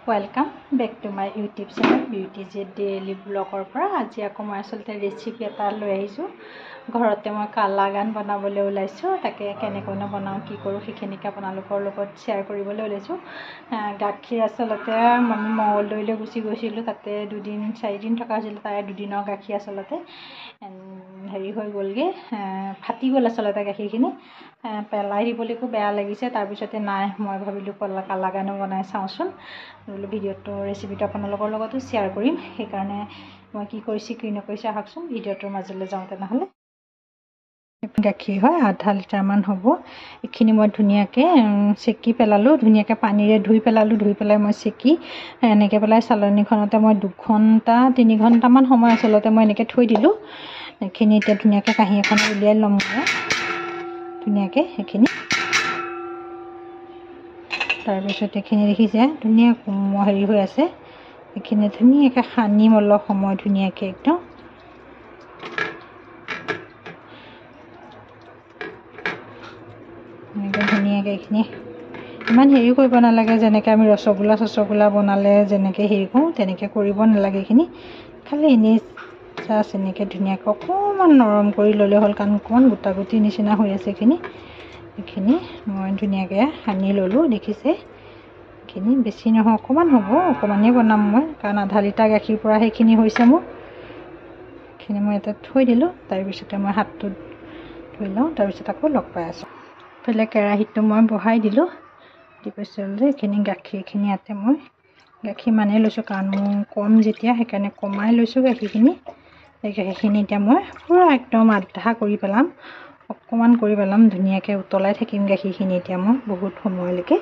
Welcome back to my YouTube channel Beauty J Daily Vlogৰ পৰা আজি আকৌ মই আসলতে ৰেচিপি এটা লৈ আহিছো ঘৰতে মই কালাগান বনাবলৈ ওলাইছো তাকে কেনেকৈ বনাও কি কৰো সেইখিনিকে আপোনালোকৰ লগত শেয়াৰ কৰিবলৈ ওলাইছো গাখীৰ আসলতে আমি মংগলদৈলৈ গুচি গৈছিলো তাতে দুদিন চাৰিদিন থকা হৈছিল তাই দুদিনৰ গাখীৰ আসলতে হেৰি হৈ গলগে ফাটি গল আসলতে গাখীৰখিনি পেলাই দিবলৈকো বেয়া লাগিছে তাৰ পিছতে নাই মই ভাবিলো কালাগানো বনাই চাওচোন ভিডিঅ'টো ৰেচিপিটো আপোনালোকৰ লগতো শেয়াৰ কৰিম সেইকাৰণে মই কি কৰিছি কি নকৰিছে আহকচোন ভিডিঅ'টোৰ মাজলৈ যাওঁ তেনেহ'লে গাখীৰ হয় আধা লিটাৰ মান হ'ব এইখিনি মই ধুনীয়াকৈ চেকি পেলালোঁ ধুনীয়াকৈ পানীৰে ধুই পেলাই মই চেকি এনেকৈ পেলাই চালনীখনতে মই 2 ঘণ্টা 3 ঘণ্টামান সময় আসলতে মই এনেকৈ থৈ দিলোঁ এইখিনি এতিয়া ধুনীয়াকৈ কাঁহী এখন উলিয়াই ল'ম মই ধুনীয়াকৈ সেইখিনি তাৰপিছত এইখিনি দেখিছে ধুনীয়া হেৰি হৈ আছে এইখিনি ধুনীয়াকৈ সানিম অলপ সময় ধুনীয়াকৈ একদম ধুনীয়াকৈ এইখিনি ইমান হেৰি কৰিব নালাগে যেনেকৈ আমি ৰসগোল্লা বনালে যেনেকৈ হেৰি কৰোঁ তেনেকৈ কৰিব নালাগে এইখিনি খালি এনেই জাষ্ট এনেকৈ ধুনীয়াকৈ অকণমান নৰম কৰি ল'লে হ'ল কাৰণ অকণমান গোটা গুটি নিচিনা হৈ আছে এইখিনি মই ধুনীয়াকৈ সানি ল'লোঁ দেখিছে এইখিনি বেছি নহয় অকণমান হ'ব অকণমানেই বনাম মই কাৰণ আধা লিটাৰ গাখীৰ পৰা সেইখিনি হৈছে মোৰ এইখিনি মই এটা থৈ দিলোঁ তাৰপিছতে মই হাতটো ধুই লওঁ তাৰপিছত আকৌ লগ পাই আছোঁ ইফালে কেৰাহীটো মই বহাই দিলোঁ দি পিছত এইখিনি গাখীৰখিনি ইয়াতে মই গাখীৰ মানে লৈছোঁ কাৰণ মোৰ কম যেতিয়া সেইকাৰণে কমাই লৈছোঁ গাখীৰখিনি সেইখিনি এতিয়া মই পুৰা একদম আধা কৰি পেলাম অকণমান কৰি পেলাম ধুনীয়াকৈ উতলাই থাকিম গাখীৰখিনি এতিয়া মই বহুত সময়লৈকে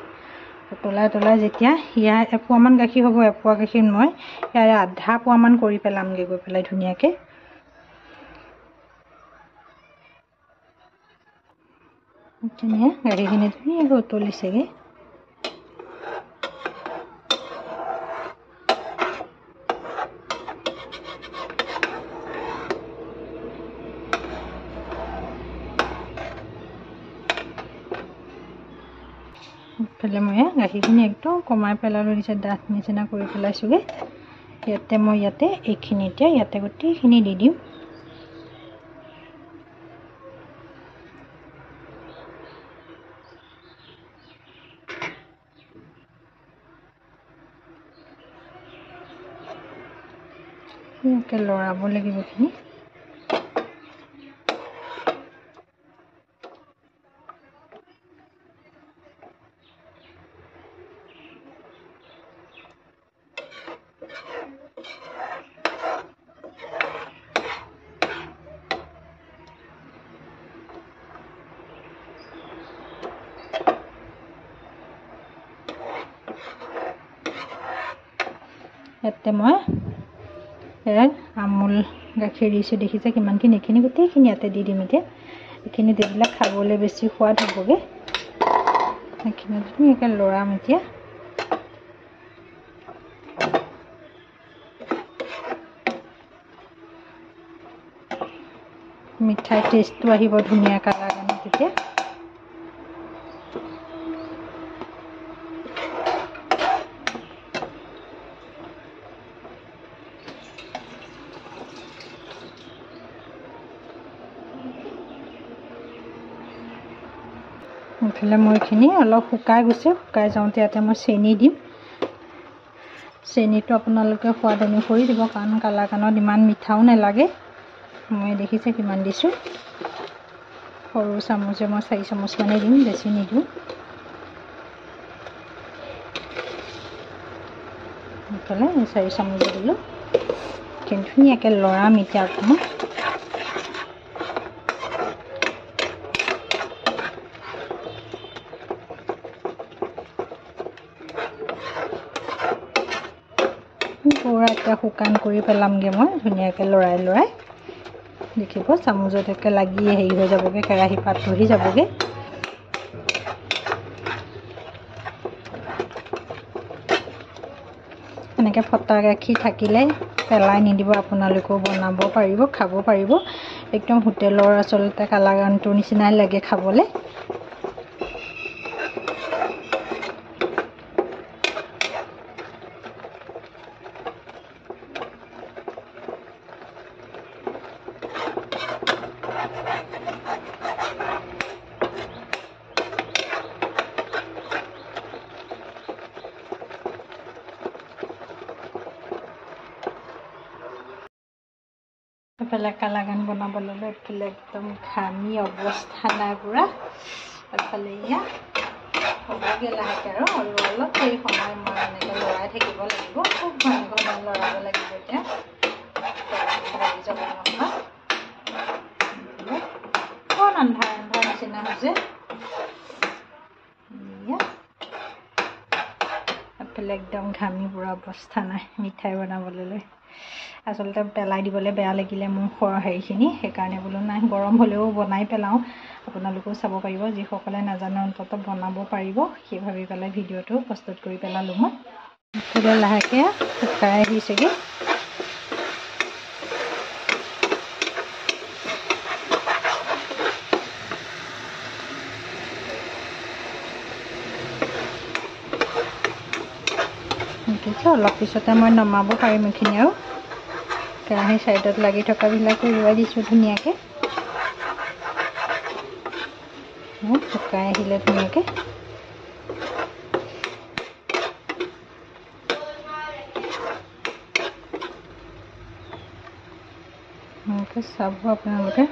উতলাই যেতিয়া ইয়াৰ এপোৱামান গাখীৰ হ'ব এপোৱা গাখীৰ মই ইয়াৰে আধা পোৱামান কৰি পেলামগৈ গৈ পেলাই ধুনীয়াকৈ ধুনীয়া গাখীৰখিনি ধুনীয়াকৈ উতলিছেগৈ ইফালে মই গাখীৰখিনি একদম কমাই পেলালোঁ দিছে ডাঠ নিচিনা কৰি পেলাইছোঁগৈ ইয়াতে এইখিনি এতিয়া ইয়াতে গোটেইখিনি দি দিম ধুনীয়াকৈ লৰাব লাগিব এইখিনি ইয়াতে মই আমুল গাখীৰ দিছোঁ দেখিছে কিমানখিনি এইখিনি গোটেইখিনি ইয়াতে দি দিম এতিয়া এইখিনি দি দিলে খাবলৈ বেছি সোৱাদ হ'বগৈ এইখিনি ধুনীয়াকৈ লৰাম এতিয়া মিঠাই টেষ্টটো আহিব ধুনীয়া কালাগানত তেতিয়া ইফালে মই এইখিনি অলপ শুকাই গৈছে শুকাই যাওঁতে ইয়াতে মই চেনি দিম চেনিটো আপোনালোকে সোৱাদ অনুসৰি দিব কাৰণ কালাগানত ইমান মিঠাও নালাগে মই দেখিছে কিমান দিছোঁ সৰু চামুচে মই 4 চামুচ মানে দিম বেছি নিদিওঁ ইফালে 4 চামুচ দিলোঁ কিন্তু ধুনীয়াকৈ লৰাম এতিয়া অকণমান পুৰা এতিয়া শুকান কৰি পেলামগৈ মই ধুনীয়াকৈ লৰাই দেখিব চামুচতে লাগি হেৰি হৈ যাবগৈ কেৰাহী পাত ধৰি যাবগৈ এনেকৈ ফটা গাখীৰ থাকিলে পেলাই নিদিব আপোনালোকেও বনাব পাৰিব খাব পাৰিব একদম হোটেলৰ আসলতে কালাগানটোৰ নিচিনাই লাগে খাবলৈ এইফালে কালাগান বনাব ল'লোঁ এইফালে একদম ঘামি অৱস্থা নাই পূৰা এইফালে এয়া হ'বগৈ লাহেকৈ আৰু অলপ সেই সময় মই এনেকৈ লৰাই থাকিব লাগিব খুব ঘন লৰাব লাগিব এতিয়া লাগি যাব নহয় অকণ আন্ধাৰ নিচিনা হৈছে এইফালে একদম ঘামি পূৰা অৱস্থা নাই মিঠাই বনাবলৈ লৈ আচলতে পেলাই দিবলৈ বেয়া লাগিলে মোৰ হেৰিখিনি সেইকাৰণে বোলো নাই গৰম হ'লেও বনাই পেলাওঁ আপোনালোকেও চাব পাৰিব যিসকলে নাজানে অন্ততঃ বনাব পাৰিব সেই ভাবি পেলাই ভিডিঅ'টো প্ৰস্তুত কৰি পেলালোঁ মই এইফালে লাহেকৈ শুকাই আহিছেগৈ অলপ পিছতে মই নমাব পাৰিম এইখিনি আৰু কেৰাহী চাইডত লাগি থকাবিলাক এৰুৱাই দিছোঁ ধুনীয়াকৈ শুকাই আহিলে ধুনীয়াকৈ এনেকৈ চাব আপোনালোকে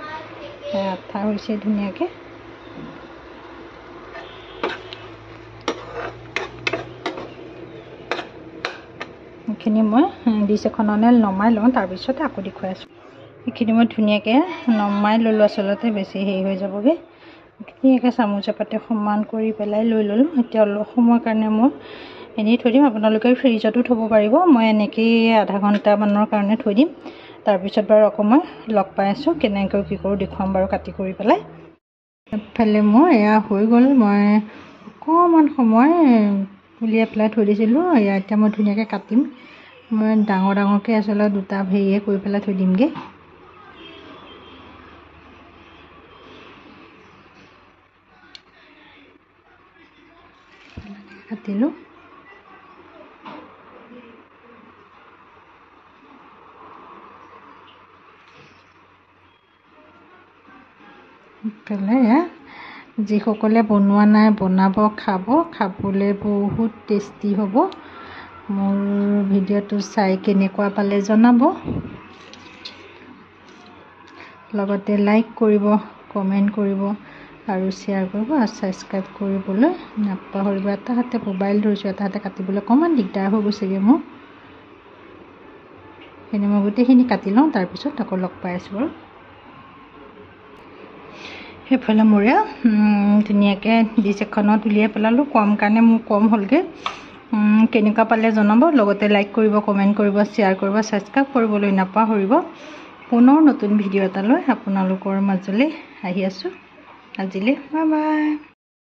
আঠা হৈছে ধুনীয়াকৈ এইখিনি মই ডিছ এখনলৈ নমাই লওঁ তাৰপিছতে আকৌ দেখুৱাই আছোঁ এইখিনি মই ধুনীয়াকৈ নমাই ল'লোঁ আচলতে বেছি হেৰি হৈ যাবগৈ ধুনীয়াকৈ চামুচ এপাতে সমান কৰি পেলাই লৈ ল'লোঁ এতিয়া অলপ সময়ৰ কাৰণে মই এনেই থৈ দিম আপোনালোকে ফ্ৰিজতো থ'ব পাৰিব মই এনেকৈয়ে আধা ঘণ্টামানৰ কাৰণে থৈ দিম তাৰপিছত বাৰু আকৌ মই লগ পাই আছোঁ কেনেকৈ কি কৰোঁ দেখুৱাম বাৰু কাটি কৰি পেলাই এফালে মোৰ এয়া হৈ গ'ল মই অকণমান সময় উলিয়াই পেলাই থৈ দিছিলোঁ এয়া এতিয়া মই ধুনীয়াকৈ কাটিম মই ডাঙৰকৈ আচলতে দুটা হেৰিয়ে কৰি পেলাই থৈ দিমগৈ কাটিলোঁ পেলাই যিসকলে বনোৱা নাই বনাব খাবলৈ বহুত টেষ্টি হ'ব মোৰ ভিডিঅ'টো চাই কেনেকুৱা পালে জনাব লগতে লাইক কৰিব কমেণ্ট কৰিব আৰু শ্বেয়াৰ কৰিব আৰু ছাবস্ক্ৰাইব কৰিবলৈ নাপাহৰিব এটা হাতে মোবাইল ধৰিছোঁ এটা হাতে কাটিবলৈ অকণমান দিগদাৰ হৈ গৈছেগৈ মোৰ সেইখিনি মই গোটেইখিনি কাটি লওঁ তাৰপিছত আকৌ লগ পাই আছোঁ বাৰু সেইফালে মোৰে ধুনীয়াকৈ ডিছ এখনত উলিয়াই পেলালোঁ কম কাৰণে মোৰ কম হ'লগৈ কেনেকুৱা পালে জনাব লগতে লাইক কৰিব কমেণ্ট কৰিব শ্বেয়াৰ কৰিব ছাবস্ক্ৰাইব কৰিবলৈ নাপাহৰিব পুনৰ নতুন ভিডিঅ' এটালৈ আপোনালোকৰ মাজলৈ আহি আছোঁ আজিলৈ বাই বাই